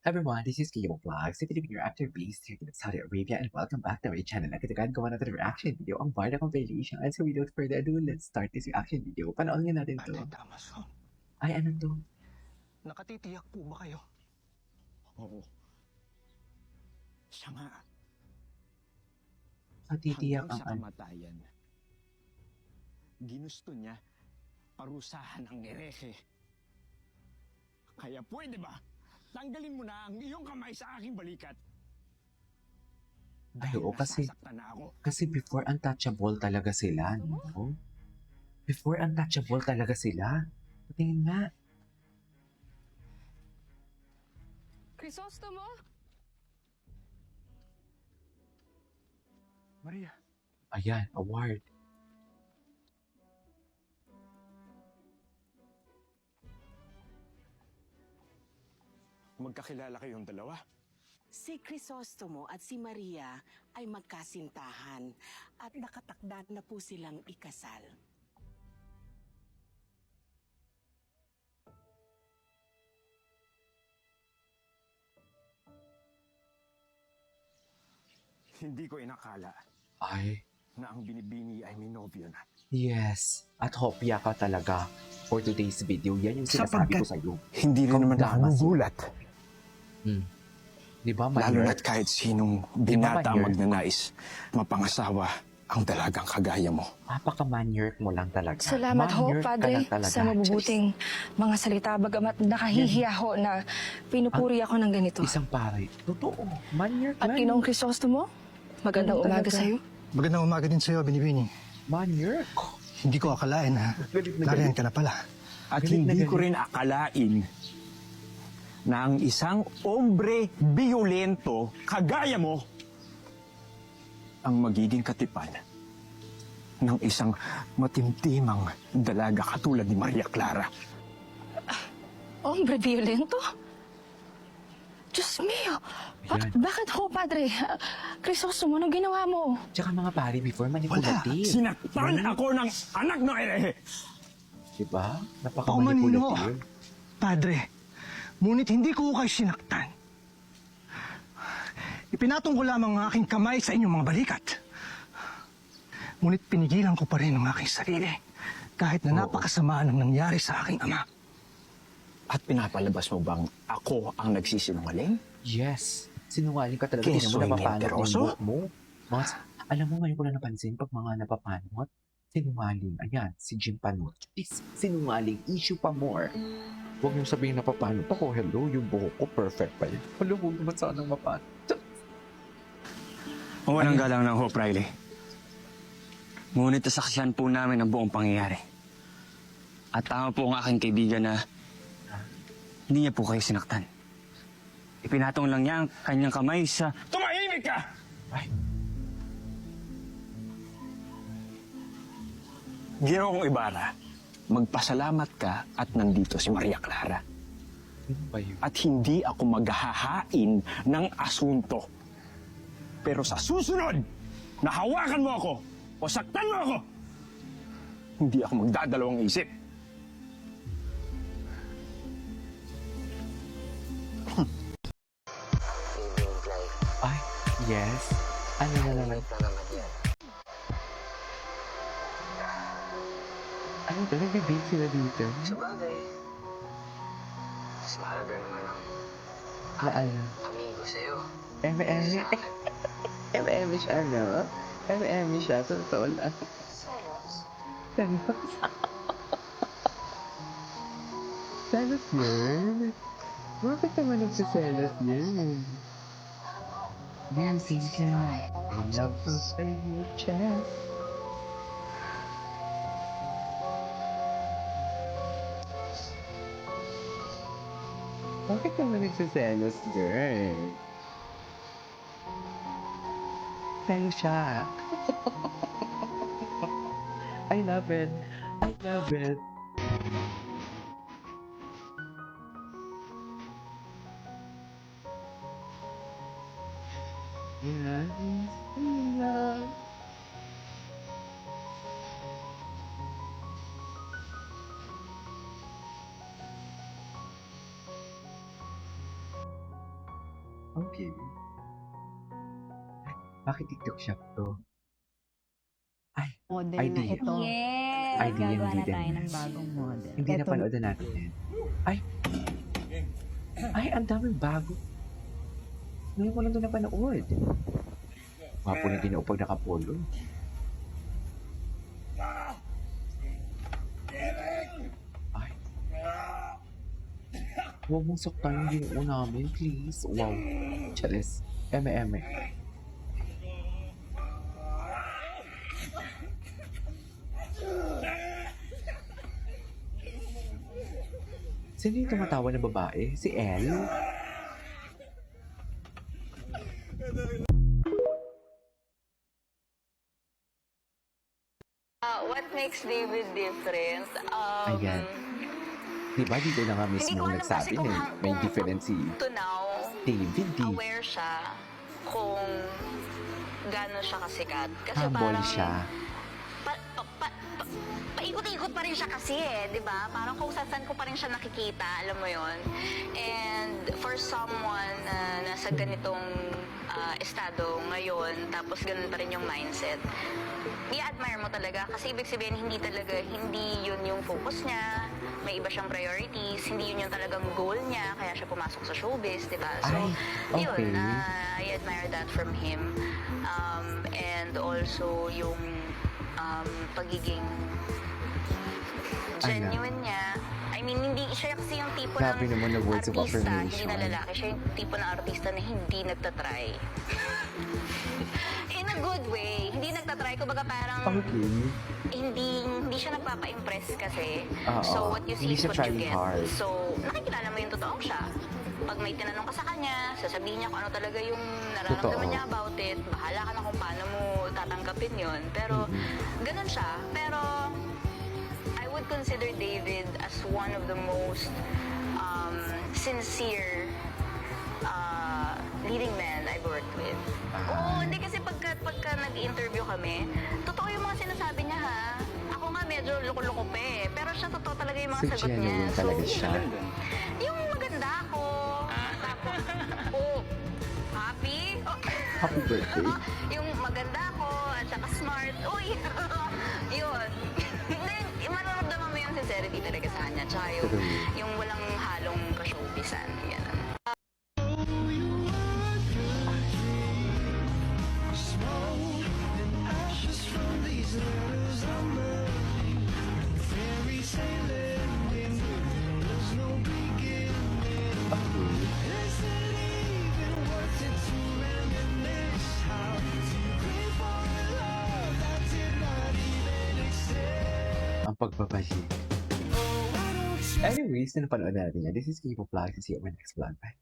Everyone, this is Kimo Vlogs, a Filipino actor based here in Saudi Arabia, and welcome back to my channel. Nagkatagan gawa natin reaction video ang Barda compilation. And so without further ado, let's start this reaction video. Panoorin natin to. Ate Damaso, Ay, ano to? nakatitiyak po ba kayo? Oo. Siya nga, Matitiyak hanggang ang sa kamatayan. Ginusto niya parusahan ang herehe. Kaya pwede ba, tanggalin mo na ang iyong kamay sa aking balikat? Ay, oo, kasi nasasaktan na ako. before untouchable talaga sila, no? Before untouchable talaga sila. Tingin nga. Crisostomo? Maria, Ayan, award. magkakilala kayong dalawa? Si Crisostomo at si Maria ay magkasintahan at nakatakda na po silang ikasal. Hindi ko inakala Ay, na ang binibini ay may nobyo na. yes. At hopya ka talaga for today's video. Yan yung sinasabi ko sa'yo. Hindi rin naman ako Damaso. nagugulat. Di ba, Lalo Mayor? na't kahit sinong binata ang Mayor? magnanais mapangasawa ang dalagang kagaya mo. Napaka-manyered mo lang talaga. Salamat ho, Manyered ka Padre, lang talaga. sa mabubuting mga salita. Bagamat nakahihiya ho na pinupuri ako ng ganito. Isang pare. Totoo. Manyered At lang. Ginoong Crisostomo, magandang Ano umaga talaga? sa'yo. Magandang umaga din sa'yo, Binibini. Manyered. Hindi ko akalain na Galit na nariyan galit. ka na pala. At Galit na hindi galit. ko rin akalain na ang isang ombre biolento kagaya mo ang magiging katipan ng isang matimtimang dalaga katulad ni Maria Clara. Hombre violento? Diyos mio! Ayan. Bakit ho, Padre? Crisostomo, anong ginawa mo? Tsaka mga pare before manipulative. Sinaktan ako ng anak ng erehe! Diba? Paumanino, Napaka-manipulative. Padre. Ngunit hindi ko kayo sinaktan. Ipinatong ko lamang ang aking kamay sa inyong mga balikat. Ngunit pinigilan ko pa rin ang aking sarili. Kahit na Oo. napakasama ng nangyari sa aking ama. At pinapalabas mo bang ako ang nagsisinungaling? Yes. Sinungaling ka talaga. Hindi Keso mo yung napapanot yung mentiroso? buhok mo. Mga, alam mo, ngayon ko lang napansin pag mga napapanot, sinungaling. Ayan, si Jim Panot. Sinungaling. Issue pa more. Huwag mong sabihin napapanot ako. Hello, yung buhok ko perfect pa yun. Hello, huwag naman sanang mapanot. Walang galang ng Hope Riley. Ngunit nasaksihan po namin ang buong pangyayari. At tama po ang aking kaibigan na hindi niya po kayo sinaktan. Ipinatong lang niya ang kanyang kamay sa... Tumahimik ka! Ay, Ginoong Ibarra, magpasalamat ka at nandito si Maria Clara. ano ba yun? At hindi ako maghahain ng asunto. Pero sa susunod, nahawakan mo ako o saktan mo ako, hindi ako magdadalawang isip. Ay, yes. Ano na naman? Ano ba? Nag-date sila dito? Sabagay, mas mahalaga naman ang Na ano? amigo sa'yo. M&M. M&M siya, no? M&M siya, sa totoo lang. Selos? Selos? Selos yun? Bakit naman nagsiselos yun? Dancing siya. I love to say your chest. Bakit naman nagsiselos, girl? Selos siya. I love it. I love it. Yes, I love. Okay. Bakit TikTok shop to? Model Ay, na di. ito. Yes! Ay, di yan, Gagawa di na din. tayo ng bagong model. Hindi na Eto. panood natin yan. Ay, ang daming bago. Ngayon ko lang doon napanood. Wapo na ginoo pag nakapolo. Ay. Huwag mong saktan yung ginoo namin, please. Wow. Charis. Eme. Sino yung tumatawa na babae? Si Elle? What makes David different? Ayan. Di ba dito na nga Hindi mismo ko alam nagsabi kasi kung na may difference si to now, David D. aware siya kung gano'n siya kasikat. Kasi Humble parang siya. paikot-ikot pa rin siya kasi di ba? Parang kung saan ko pa rin siya nakikita, alam mo yon. And for someone na nasa ganitong estado ngayon, tapos ganun pa rin yung mindset, i-admire mo talaga kasi ibig sabihin hindi yun yung focus niya, may iba siyang priorities, hindi yun yung talagang goal niya, kaya siya pumasok sa showbiz, di ba? So, Ay, okay. yun, I admire that from him. And also yung pagiging genuine niya. I mean, hindi siya kasi yung tipo Grabe ng naman na words of artista, hindi affirmation. na lalaki. Siya yung tipo ng artista na hindi nagtatry. In a good way. Hindi nagtatry. Kumbaga parang Okay. hindi siya nagpapa-impress kasi. Oo. So, what you see Hindi is siya what you trying get. hard. So, nakikilala mo yung totoong siya. Pag may tinanong ka sa kanya, sasabihin niya kung ano talaga yung nararamdaman Totoo. niya about it. Bahala ka na kung paano mo tatanggapin yun. Pero, ganun siya. Pero, I would consider David as one of the most sincere leading men I've worked with. Oo, hindi kasi pagka nag-interview kami, totoo yung mga sinasabi niya ha. Ako nga medyo loko-loko pa eh. Pero siya totoo talaga yung mga So, sagot niya. genuine talaga siya. Yung maganda ako. Tapos, happy? Happy birthday. Yung maganda ako at saka smart. Uy, yun. Hindi, mararamdaman mo yung sincerity talaga sa kanya. Tsaka True. yung walang halong ka-showbizan. Ganun. Ang pagbabalik. Anyways, na napanood natin yan. This is K-pop Vlog. See you on my next vlog. Bye.